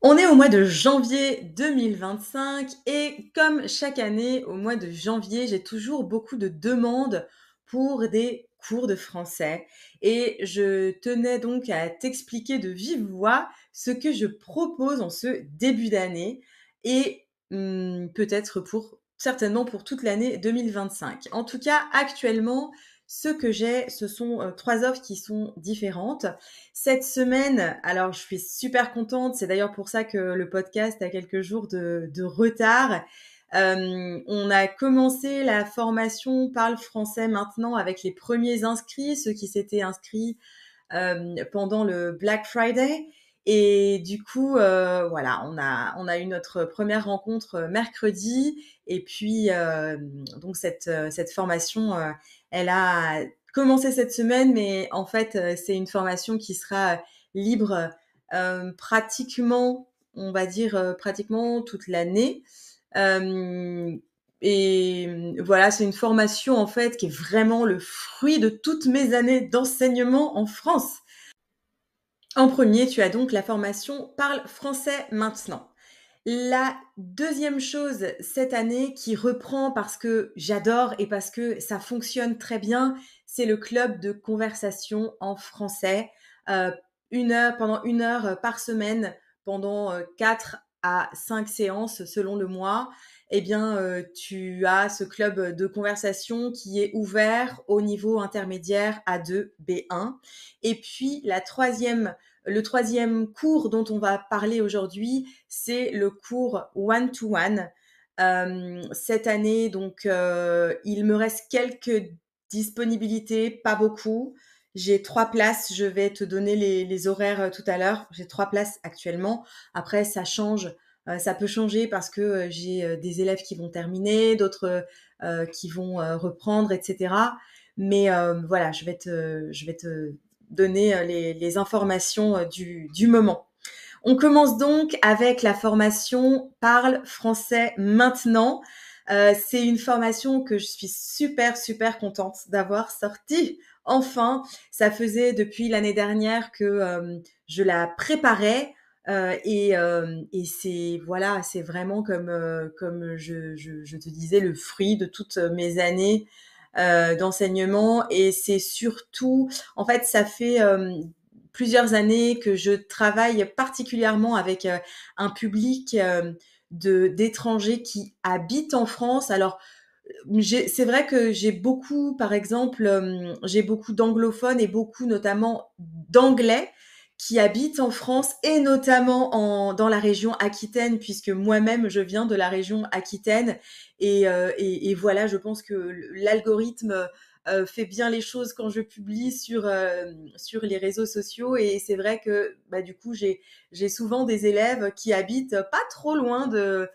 On est au mois de janvier 2025 et comme chaque année, au mois de janvier, j'ai toujours beaucoup de demandes pour des cours de français et je tenais donc à t'expliquer de vive voix ce que je propose en ce début d'année et peut-être certainement pour toute l'année 2025. En tout cas, actuellement, ce que j'ai, ce sont 3 offres qui sont différentes. Cette semaine, alors je suis super contente, c'est d'ailleurs pour ça que le podcast a quelques jours de retard. On a commencé la formation Parle français maintenant avec les premiers inscrits, ceux qui s'étaient inscrits pendant le Black Friday. Et du coup, voilà, on a eu notre première rencontre mercredi. Et puis, donc cette formation, elle a commencé cette semaine, mais en fait, c'est une formation qui sera libre pratiquement, on va dire, pratiquement toute l'année. Euh, et voilà, c'est une formation en fait qui est vraiment le fruit de toutes mes années d'enseignement en France. En premier, tu as donc la formation Parle français maintenant. La deuxième chose cette année qui reprend parce que j'adore et parce que ça fonctionne très bien, c'est le club de conversation en français. Euh, pendant 1 heure par semaine, pendant 4 à 5 séances selon le mois, eh bien, tu as ce club de conversation qui est ouvert au niveau intermédiaire A2, B1. Et puis, le troisième cours dont on va parler aujourd'hui, c'est le cours one-to-one. Cette année, donc, il me reste quelques disponibilités, pas beaucoup. J'ai 3 places, je vais te donner les horaires tout à l'heure. J'ai 3 places actuellement. Après, ça change, ça peut changer parce que j'ai des élèves qui vont terminer, d'autres qui vont reprendre, etc. Mais voilà, je vais te donner les informations du moment. On commence donc avec la formation Parle français maintenant. C'est une formation que je suis super, super contente d'avoir sortie. Enfin, ça faisait depuis l'année dernière que je la préparais. Et c'est voilà, c'est vraiment comme je te disais le fruit de toutes mes années d'enseignement. Et c'est surtout, en fait, ça fait plusieurs années que je travaille particulièrement avec un public d'étrangers qui habitent en France. Alors, c'est vrai que j'ai beaucoup, par exemple, j'ai beaucoup d'anglophones et beaucoup notamment d'anglais qui habitent en France et notamment dans la région Aquitaine, puisque moi-même je viens de la région Aquitaine. Et voilà, je pense que l'algorithme fait bien les choses quand je publie sur les réseaux sociaux. Et c'est vrai que bah, du coup, j'ai souvent des élèves qui habitent pas trop loin de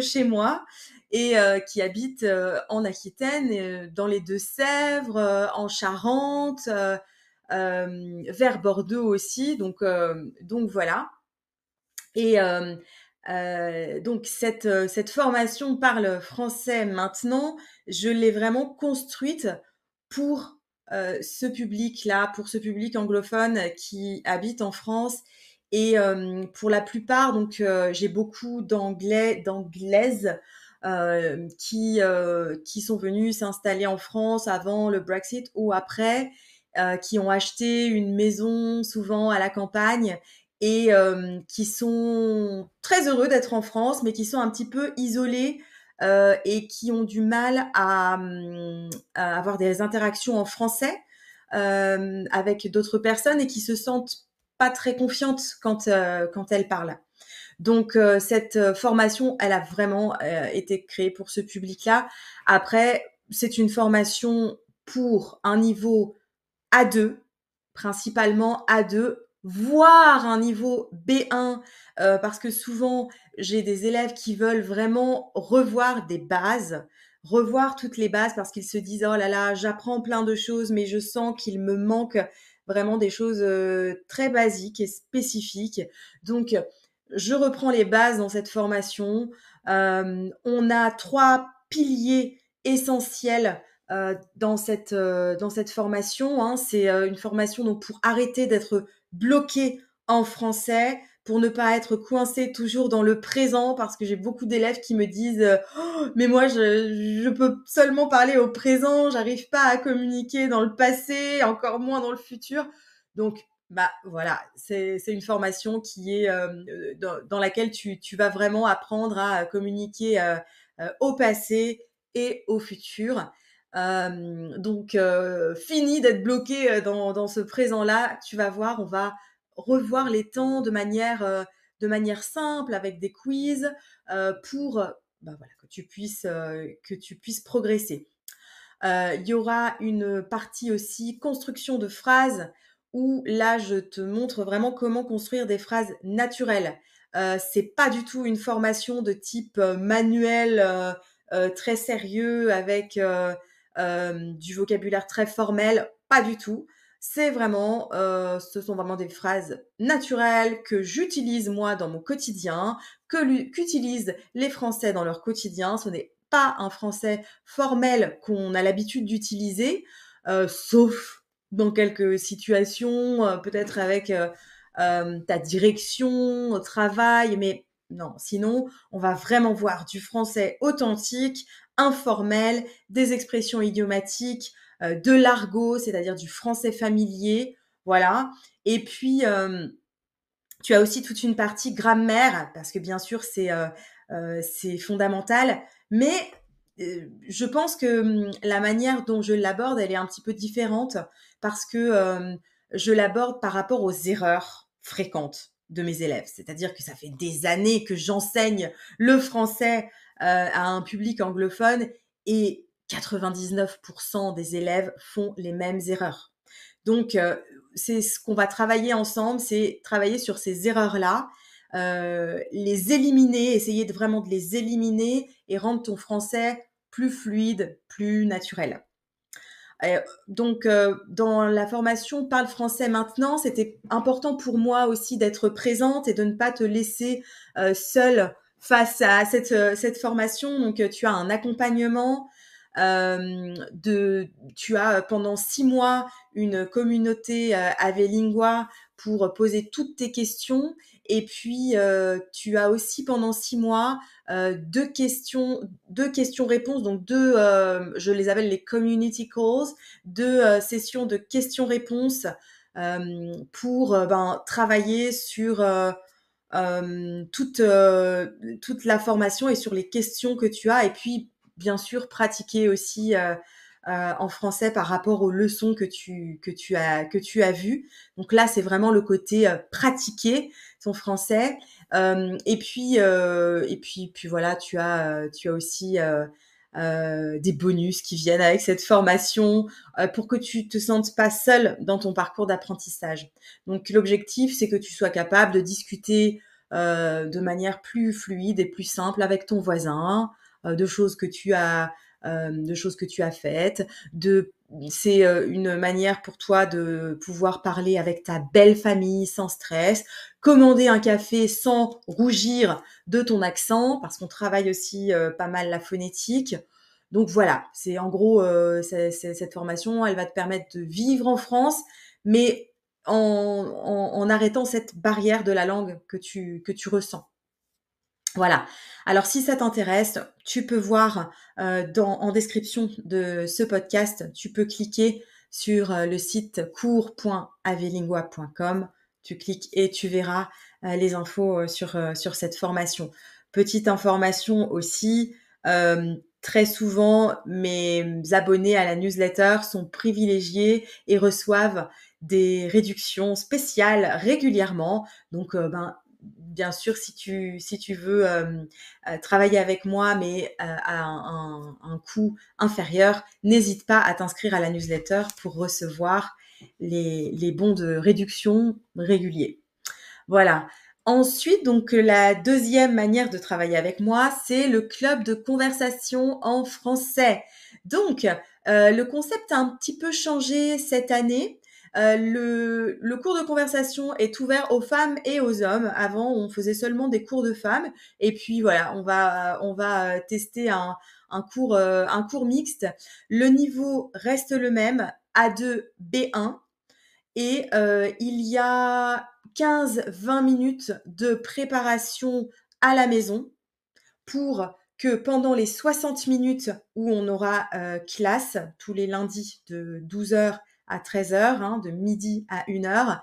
chez moi et qui habitent en Aquitaine, dans les Deux-Sèvres, en Charente, vers Bordeaux aussi. Donc voilà. Et donc cette formation Parle français maintenant, je l'ai vraiment construite pour ce public-là, pour ce public anglophone qui habite en France. Et pour la plupart, donc j'ai beaucoup d'anglaises qui sont venus s'installer en France avant le Brexit ou après, qui ont acheté une maison souvent à la campagne et qui sont très heureux d'être en France, mais qui sont un petit peu isolés et qui ont du mal à avoir des interactions en français avec d'autres personnes et qui se sentent pas très confiantes quand elles parlent. Donc cette formation, elle a vraiment été créée pour ce public-là. Après, c'est une formation pour un niveau A2, principalement A2, voire un niveau B1, parce que souvent, j'ai des élèves qui veulent vraiment revoir des bases, revoir toutes les bases parce qu'ils se disent oh là là, j'apprends plein de choses, mais je sens qu'il me manque vraiment des choses très basiques et spécifiques. Donc, je reprends les bases dans cette formation. On a 3 piliers essentiels dans cette formation. Hein. C'est une formation donc pour arrêter d'être bloqué en français, pour ne pas être coincée toujours dans le présent parce que j'ai beaucoup d'élèves qui me disent «Oh, mais moi je peux seulement parler au présent, j'arrive pas à communiquer dans le passé, encore moins dans le futur». Donc bah voilà, c'est une formation qui est dans laquelle tu vas vraiment apprendre à communiquer au passé et au futur. Donc fini d'être bloqué dans ce présent-là. Tu vas voir, on va revoir les temps de manière simple avec des quiz pour bah voilà, que tu puisses progresser. Il y aura une partie aussi construction de phrases où là, je te montre vraiment comment construire des phrases naturelles. C'est pas du tout une formation de type manuel très sérieux avec du vocabulaire très formel, pas du tout. C'est vraiment, ce sont vraiment des phrases naturelles que j'utilise moi dans mon quotidien, qu'utilisent les Français dans leur quotidien. Ce n'est pas un français formel qu'on a l'habitude d'utiliser, sauf dans quelques situations, peut-être avec ta direction au travail, mais non, sinon, on va vraiment voir du français authentique, informel, des expressions idiomatiques, de l'argot, c'est-à-dire du français familier, voilà. Et puis, tu as aussi toute une partie grammaire, parce que bien sûr, c'est fondamental, mais je pense que la manière dont je l'aborde, elle est un petit peu différente, parce que je l'aborde par rapport aux erreurs fréquentes de mes élèves. C'est-à-dire que ça fait des années que j'enseigne le français à un public anglophone et 99% des élèves font les mêmes erreurs. Donc, c'est ce qu'on va travailler ensemble, c'est travailler sur ces erreurs-là, les éliminer, essayer de vraiment de les éliminer et rendre ton français plus fluide, plus naturel. Donc, dans la formation Parle français maintenant, c'était important pour moi aussi d'être présente et de ne pas te laisser seule face à cette formation. Donc, tu as un accompagnement. Tu as pendant 6 mois une communauté Avelingua pour poser toutes tes questions. Et puis, tu as aussi pendant 6 mois deux questions-réponses, donc je les appelle les community calls, sessions de questions-réponses pour travailler sur toute la formation et sur les questions que tu as. Et puis, bien sûr, pratiquer aussi en français par rapport aux leçons que tu as vues. Donc là, c'est vraiment le côté pratiquer son français. Puis voilà, tu as aussi des bonus qui viennent avec cette formation pour que tu te sentes pas seule dans ton parcours d'apprentissage. Donc l'objectif, c'est que tu sois capable de discuter de manière plus fluide et plus simple avec ton voisin, de choses que tu as faites. C'est une manière pour toi de pouvoir parler avec ta belle famille sans stress, commander un café sans rougir de ton accent, parce qu'on travaille aussi pas mal la phonétique. Donc voilà, c'est en gros cette formation, elle va te permettre de vivre en France, mais en arrêtant cette barrière de la langue que tu ressens. Voilà. Alors si ça t'intéresse, tu peux voir en description de ce podcast, tu peux cliquer sur le site cours.avelingua.com. Tu cliques et tu verras les infos sur cette formation. Petite information aussi, très souvent, mes abonnés à la newsletter sont privilégiés et reçoivent des réductions spéciales régulièrement. Donc, bien sûr, si tu veux travailler avec moi, mais à un coût inférieur, n'hésite pas à t'inscrire à la newsletter pour recevoir les bons de réduction réguliers. Voilà. Ensuite, donc la deuxième manière de travailler avec moi, c'est le club de conversation en français. Donc, le concept a un petit peu changé cette année. Le cours de conversation est ouvert aux femmes et aux hommes. Avant, on faisait seulement des cours de femmes. Et puis voilà, on va tester un cours mixte. Le niveau reste le même, A2, B1. Et il y a 15-20 minutes de préparation à la maison pour que pendant les 60 minutes où on aura, classe tous les lundis de 12 h à 13 h, hein, de midi à 1 h,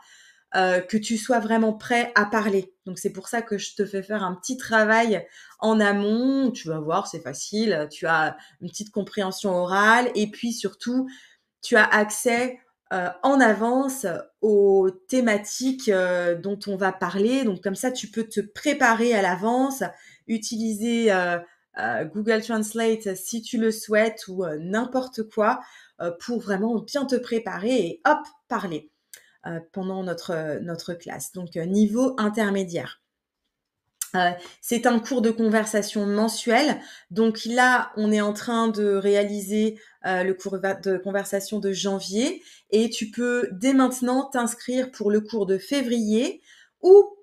que tu sois vraiment prêt à parler. Donc c'est pour ça que je te fais faire un petit travail en amont. Tu vas voir, c'est facile. Tu as une petite compréhension orale et puis surtout, tu as accès en avance aux thématiques dont on va parler. Donc comme ça, tu peux te préparer à l'avance, utiliser Google Translate si tu le souhaites ou n'importe quoi pour vraiment bien te préparer et hop, parler pendant notre classe. Donc, niveau intermédiaire. C'est un cours de conversation mensuel. Donc là, on est en train de réaliser le cours de conversation de janvier et tu peux dès maintenant t'inscrire pour le cours de février ou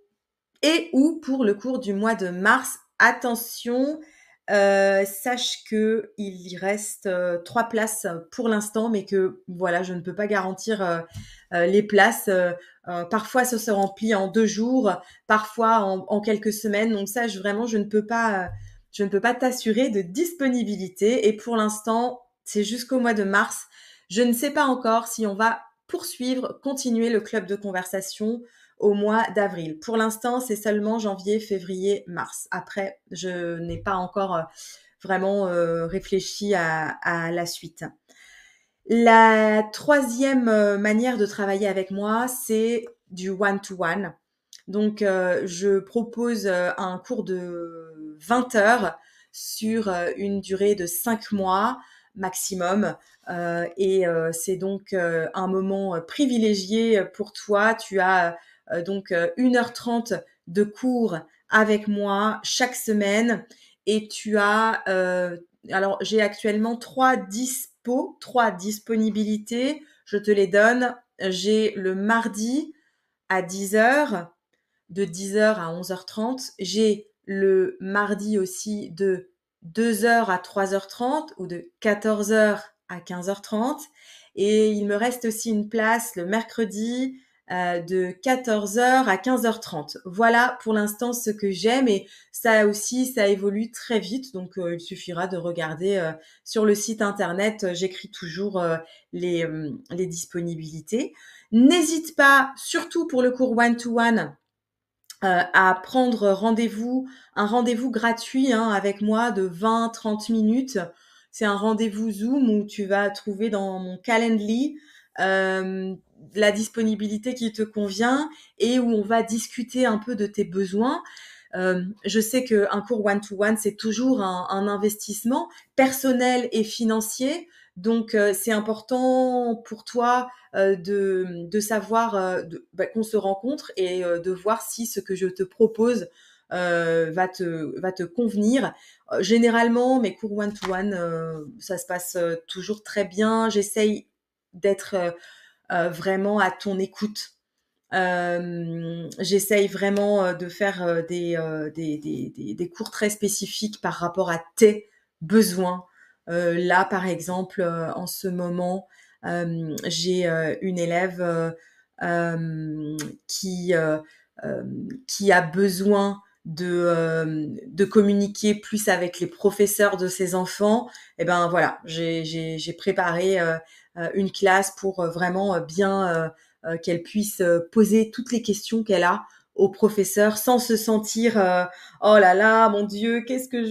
pour le cours du mois de mars. Attention, sache qu'il y reste 3 places pour l'instant, mais que voilà, je ne peux pas garantir les places. Parfois, ça se remplit en 2 jours, parfois en quelques semaines. Donc ça, je ne peux pas t'assurer de disponibilité. Et pour l'instant, c'est jusqu'au mois de mars. Je ne sais pas encore si on va continuer le club de conversation au mois d'avril. Pour l'instant, c'est seulement janvier, février, mars. Après, je n'ai pas encore vraiment réfléchi à la suite. La troisième manière de travailler avec moi, c'est du one-to-one. Donc, je propose un cours de 20 heures sur une durée de 5 mois maximum. Et c'est donc un moment privilégié pour toi. Tu as donc 1 h 30 de cours avec moi chaque semaine. Et tu as... alors, j'ai actuellement 3 disponibilités. Je te les donne. J'ai le mardi à 10 heures, de 10 heures à 11 h 30. J'ai le mardi aussi de 2 heures à 3 h 30 ou de 14 heures à 15 h 30. Et il me reste aussi une place le mercredi de 14 heures à 15 h 30. Voilà pour l'instant ce que j'aime et ça aussi, ça évolue très vite. Donc il suffira de regarder sur le site internet. J'écris toujours les disponibilités. N'hésite pas, surtout pour le cours one-to-one, à prendre un rendez-vous gratuit hein, avec moi de 20-30 minutes. C'est un rendez-vous Zoom où tu vas trouver dans mon Calendly la disponibilité qui te convient et où on va discuter un peu de tes besoins. Je sais qu'un cours one-to-one, c'est toujours un investissement personnel et financier. Donc, c'est important pour toi de savoir qu'on se rencontre et de voir si ce que je te propose va te convenir. Généralement, mes cours one-to-one, ça se passe toujours très bien. J'essaye d'être vraiment à ton écoute. J'essaye vraiment de faire des cours très spécifiques par rapport à tes besoins. Là, par exemple, en ce moment, j'ai une élève qui, qui a besoin de communiquer plus avec les professeurs de ses enfants. Et ben voilà, j'ai préparé une classe pour vraiment bien qu'elle puisse poser toutes les questions qu'elle a au professeur sans se sentir oh là là mon Dieu qu'est-ce que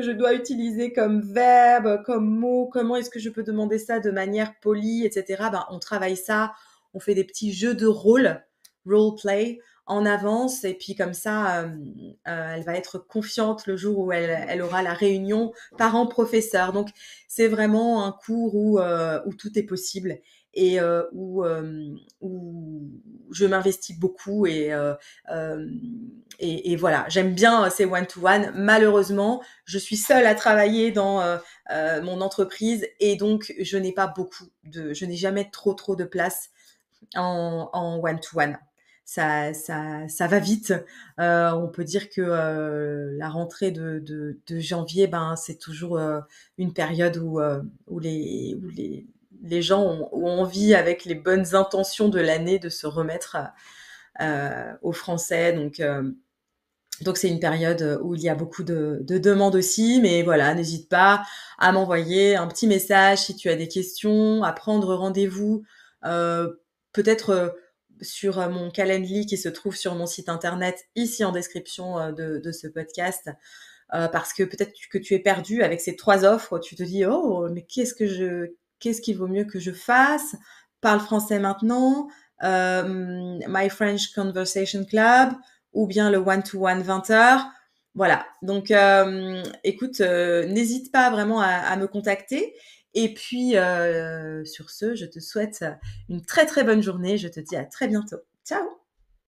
je dois utiliser comme verbe comme mot, comment est-ce que je peux demander ça de manière polie, etc. Ben on travaille ça, on fait des petits jeux de role play en avance et puis comme ça elle va être confiante le jour où elle aura la réunion parents-professeurs. Donc c'est vraiment un cours où tout est possible et où je m'investis beaucoup et voilà, j'aime bien ces one-to-one. Malheureusement, je suis seule à travailler dans mon entreprise et donc je n'ai jamais trop de place en one-to-one. Ça va vite. On peut dire que la rentrée de janvier, ben, c'est toujours une période où les gens ont envie, avec les bonnes intentions de l'année, de se remettre aux Français. Donc c'est une période où il y a beaucoup de demandes aussi, mais voilà, n'hésite pas à m'envoyer un petit message si tu as des questions, à prendre rendez-vous, peut-être, sur, mon Calendly qui se trouve sur mon site internet, ici en description, de ce podcast. Parce que peut-être que tu es perdu avec ces 3 offres, tu te dis: «Oh, mais qu'est-ce qu'il vaut mieux que je fasse? Parle français maintenant, My French Conversation Club ou bien le one to one 20 h». Voilà, donc écoute, n'hésite pas vraiment à me contacter et puis, sur ce, je te souhaite une très, très bonne journée. Je te dis à très bientôt. Ciao.